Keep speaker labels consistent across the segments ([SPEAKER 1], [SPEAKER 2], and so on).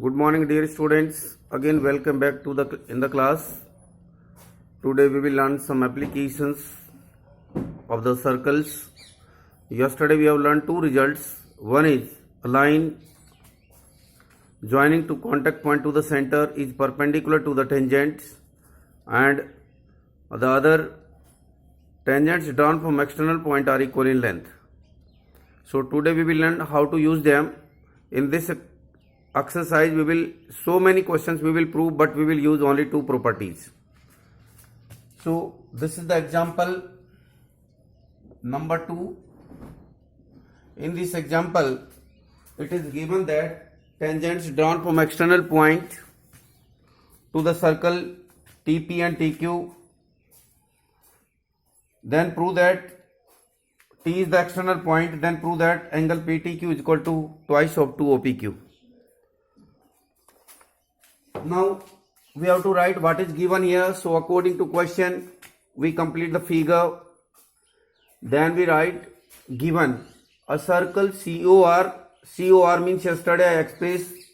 [SPEAKER 1] Good morning, dear students. Again, welcome back to the class. Today we will learn some applications of the circles. Yesterday we have learned two results. One is a line joining to contact point to the center is perpendicular to the tangents, and the other tangents drawn from external point are equal in length. So today we will learn how to use them. In this exercise we will so many questions we will prove, but we will use only two properties. So this is the example number 2. In this example it is given that tangents drawn from external point to the circle TP and TQ, then prove that T is the external point, then prove that angle PTQ is equal to twice of 2 OPQ. Now we have to write what is given here. So according to question we complete the figure, then we write given a circle COR means yesterday I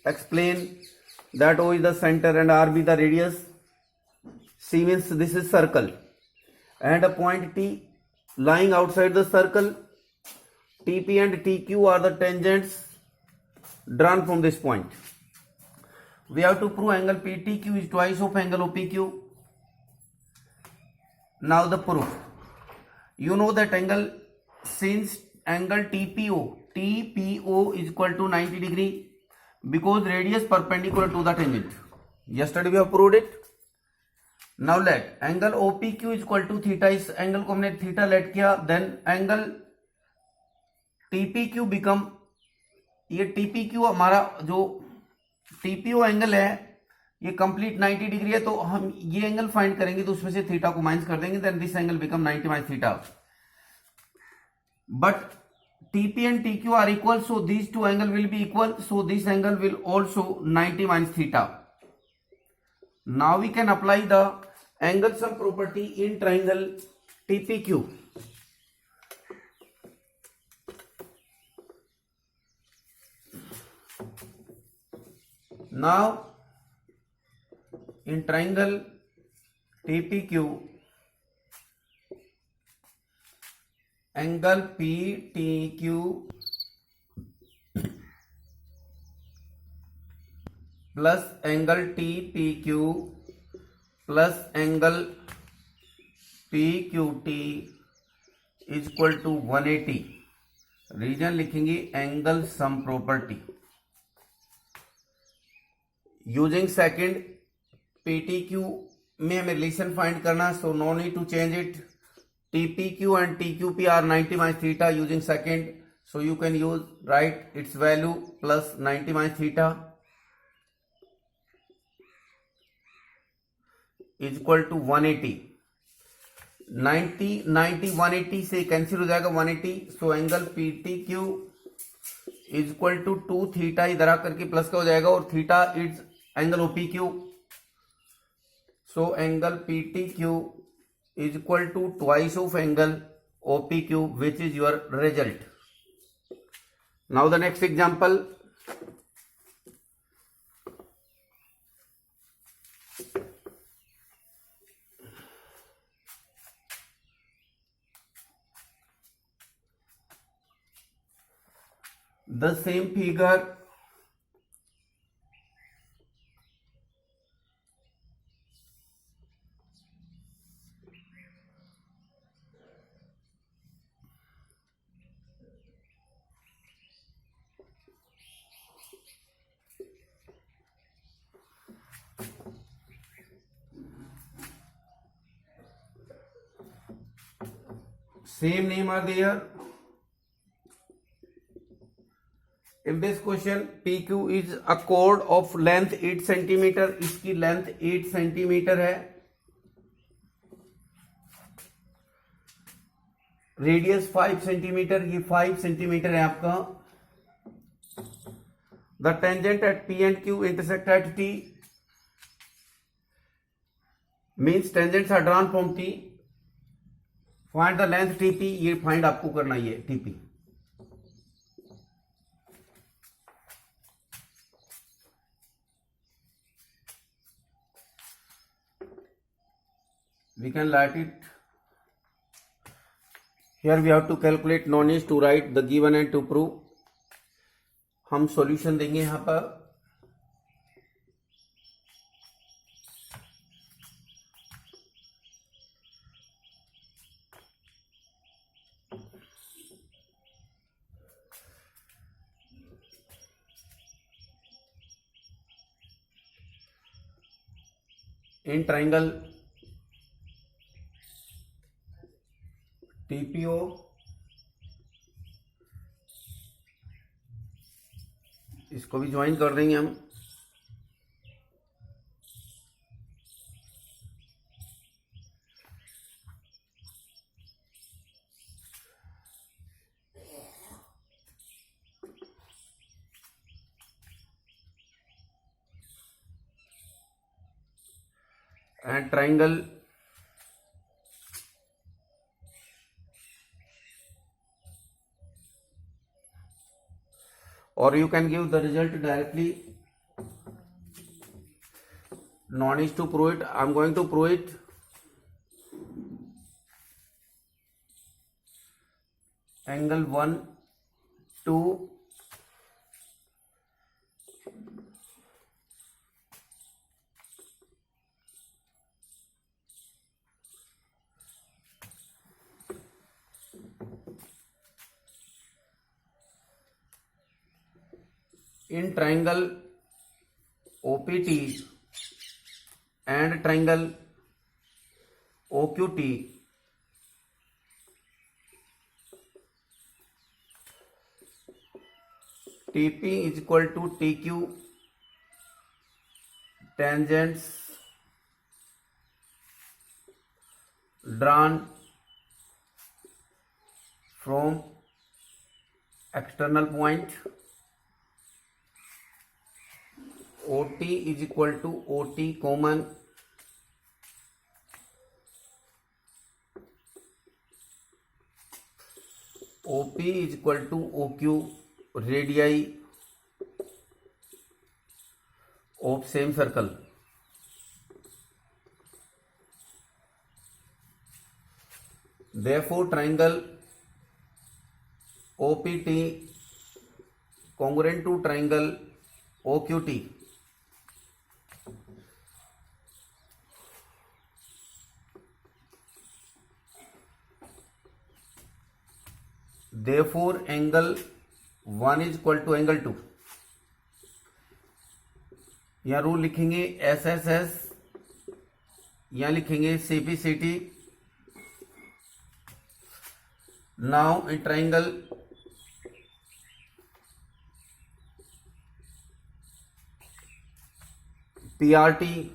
[SPEAKER 1] explain that O is the center and R be the radius. C means this is circle, and a point T lying outside the circle. TP and TQ are the tangents drawn from this point. We have to prove angle PTQ is twice of angle OPQ. Now the proof. You know that angle, since angle TPO is equal to 90 degree because radius perpendicular to the tangent. Yesterday we have proved it. Now let angle OPQ is equal to theta. इस angle को हमने theta let किया, then angle TPQ become, ये TPQ हमारा जो TPO angle है ये complete 90 degree है, तो हम ये एंगल फाइंड करेंगे तो उसमें से थीटा को माइनस कर देंगे, then this angle become 90 minus theta. But TP and TQ are equal, so these two angle will be equal, so this angle will also 90 minus theta. Now we can apply the angle sum property in triangle TPQ. Now in triangle TPQ, angle PTQ plus angle TPQ plus angle PQT is equal to 180. Reason लिखेंगे angle sum property. Using second PTQ में हमें relation find करना, so no need to change it. TPQ and TQP are 90 minus theta using second, so you can use write its value plus 90 minus theta is equal to 180. 90 180 से cancel हो जाएगा 180, so angle PTQ is equal to 2 theta, इधर आकर के plus का हो जाएगा, और theta is angle OPQ. So angle PTQ is equal to twice of angle OPQ, which is your result. Now the next example. The same figure same name are there. In this question PQ is a chord of length 8 centimeter. इसकी length 8 centimetre है, radius 5 centimetre, ये 5 centimetre है आपका. The tangent at P and Q intersect at T means tangents are drawn from T. Find the length TP, ये find आपको करना ही है TP. we can write it. Here we have to calculate, no need to write the given and to prove. हम solution देंगे यहाँ पर. In triangle TPO इसको भी ज्वाइन कर देंगे हम. And triangle or you can give the result directly. No need to prove it. I am going to prove it. Angle 1, 2, in triangle OPT and triangle OQT, TP is equal to TQ, tangents drawn from external point. OT is equal to OT common, OP is equal to OQ radii of same circle. Therefore triangle OPT congruent to triangle OQT. Therefore angle 1 is equal to angle 2. यहाँ rule लिखेंगे SSS, यहाँ लिखेंगे CPCT. Now in triangle PRT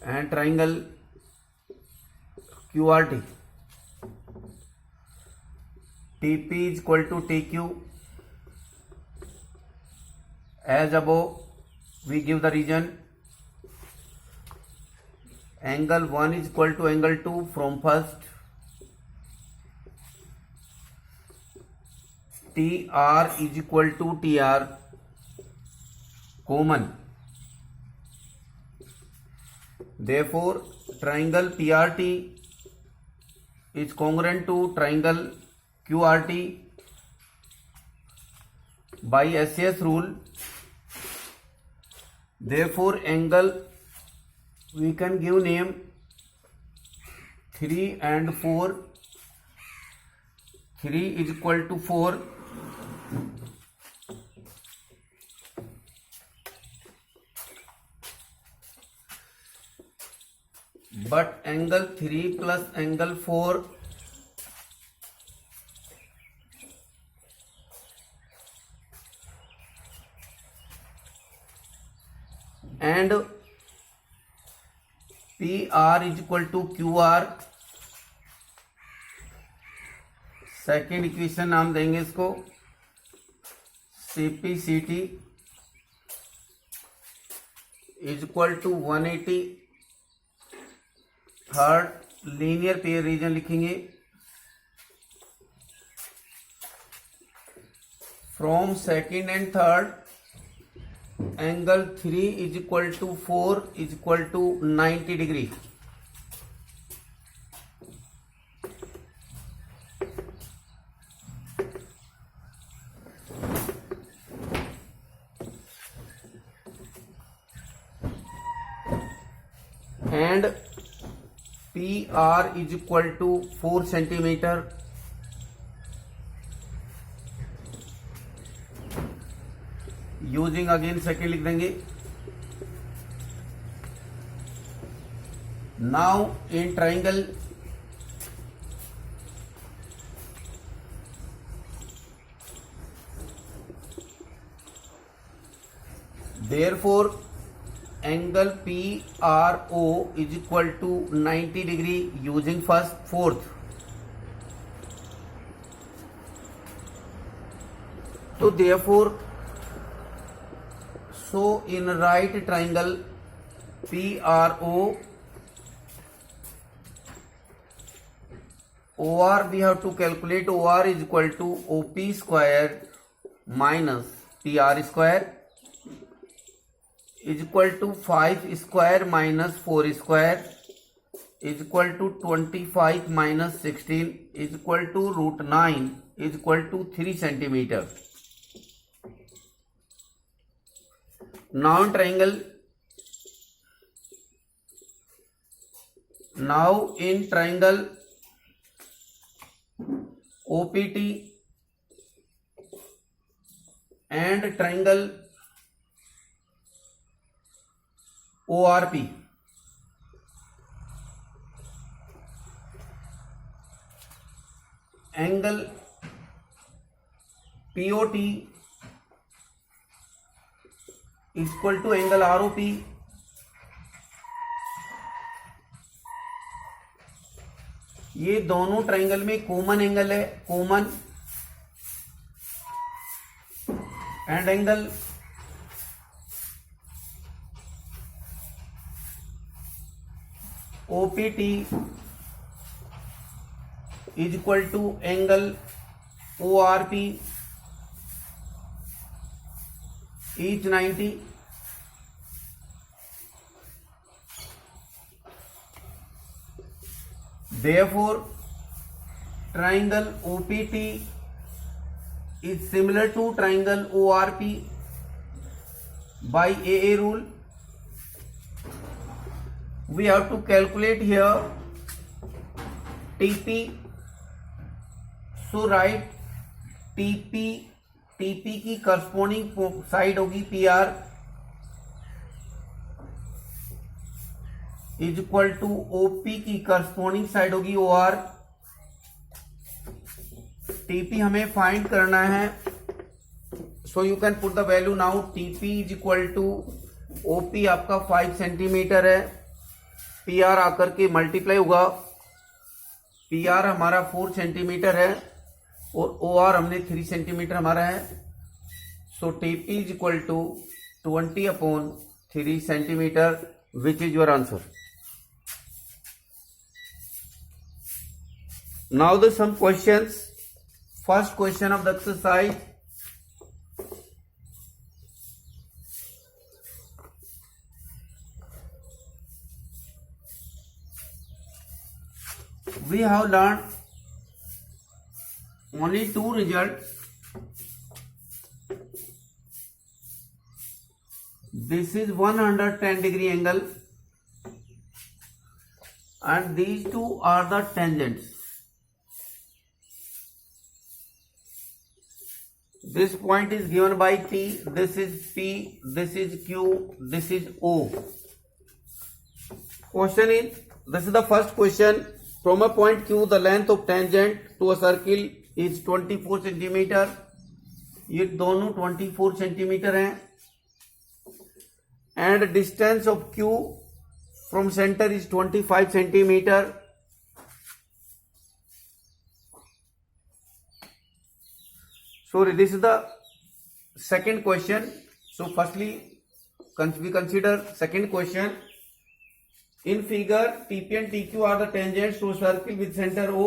[SPEAKER 1] and triangle QRT, TP is equal to TQ. As above, we give the region. Angle 1 is equal to angle 2 from first. TR is equal to TR common. Therefore, triangle PRT is congruent to triangle QRT by SCS rule. Therefore angle we can give name 3 and 4. 3 is equal to 4. But angle 3 plus angle 4 and PR is equal to QR. Second equation नाम देंगे इसको CPCT is equal to 180. Third linear pair reason लिखेंगे from second and third angle 3 is equal to 4 is equal to 90 degree. And PR is equal to 4 centimeter. Using again second लिख देंगे. Now in triangle therefore angle PRO is equal to 90 degree using first fourth. So therefore, so in right triangle PRO, OR we have to calculate. OR is equal to OP square minus PR square is equal to 5 square minus 4 square is equal to 25 minus 16 is equal to root 9 is equal to 3 centimeter. Now in triangle, OPT and triangle ORP, angle POT is equal to angle ROP. ये दोनों triangle में common angle है, common, and angle OPT is equal to angle ORP, each 90. Therefore, triangle OPT is similar to triangle ORP by AA rule. We have to calculate here TP. So write TP की corresponding side होगी PR is equal to OP की corresponding side होगी OR. TP हमें find करना है, so you can put the value now. TP is equal to OP आपका 5 centimetre है, PR आकर के मल्टीप्लाई होगा. PR हमारा 4 सेंटीमीटर है और OR हमने 3 सेंटीमीटर हमारा है. So TP is equal to 20/3 centimetre, which is your answer. Now the some questions. First question of the exercise. We have learned only 2 results. This is 110 degree angle and these two are the tangents. This point is given by T, this is P, this is Q, this is O. Question is, this is the first question. From a point Q, the length of tangent to a circle is 24 centimetre. ये दोनों 24 centimetre हैं. And distance of Q from center is 25 centimeter. So this is the second question. So firstly, we consider second question. In figure, TP and TQ are the tangents to a circle with center O,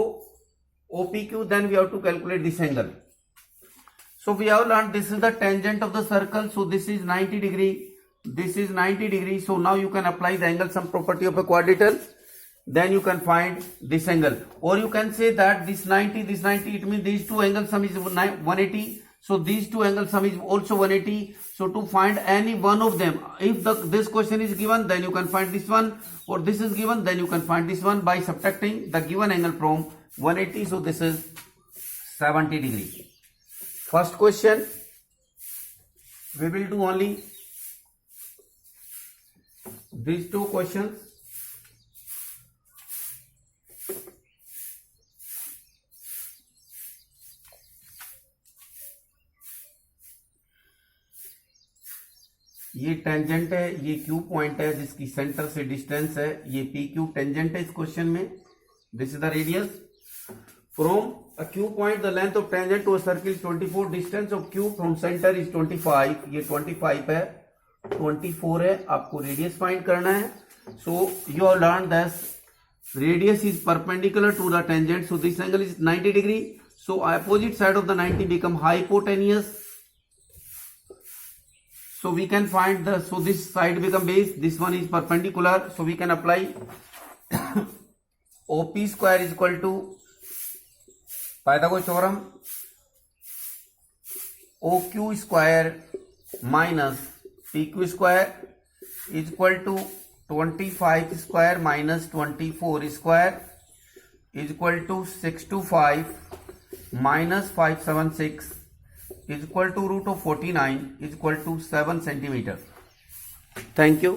[SPEAKER 1] OPQ. Then we have to calculate this angle. So we have learned this is the tangent of the circle. So this is 90 degree. This is 90 degree. So now you can apply the angle sum property of a quadrilateral. Then you can find this angle. Or you can say that this 90, it means these two angle sum is 180. So these two angle sum is also 180. So to find any one of them, if this question is given, then you can find this one, or this is given, then you can find this one by subtracting the given angle from 180. So this is 70 degree. First question, we will do only these two questions. ये tangent है, ये Q point है जिसकी centre से distance है, ये P Q tangent है इस क्वेश्चन में. This is the radius from a Q point. The length of tangent to a circle is 24. Distance of Q from centre is 25. ये 25 है, 24 है. आपको रेडियस फाइंड करना है. So you have learn that radius is perpendicular to the tangent. So this angle is 90 degree. So opposite side of the 90 become hypotenuse. So we can find so this side become base, this one is perpendicular, so we can apply OP square is equal to Pythagoras theorem, OQ square minus PQ square is equal to 25 square minus 24 square is equal to 625 minus 576 is equal to root of 49 is equal to 7 centimeter. Thank you.